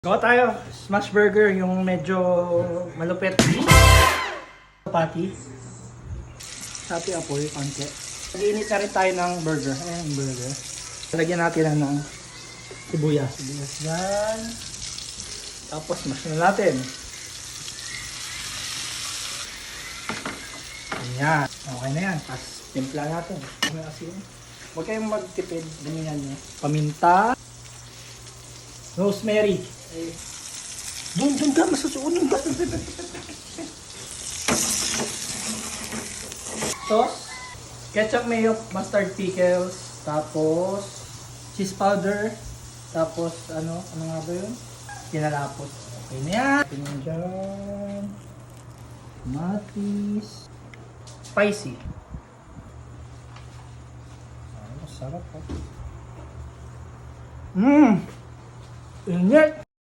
Gawa tayo, smash burger, yung medyo malupit. Patty. Sabi apoy, konti. Mag-iinit na rin tayo ng burger. Ayan yung burger. Lagyan natin na ng sibuyas. Sibuyas yan. Tapos smash na natin. Ayan. Okay na yan. Tapos timpla natin. May asin. Huwag kayong magtipid. Ganyan nyo. Paminta. Rosemary. Doon ka, masusuunin ba? Sauce, ketchup, mayo, mustard, pickles, tapos cheese powder, tapos ano nga ba yun? Kinalapot. Okay na yan. Tingnan dyan. Tomatis. Spicy. Ay, masarap po. Init!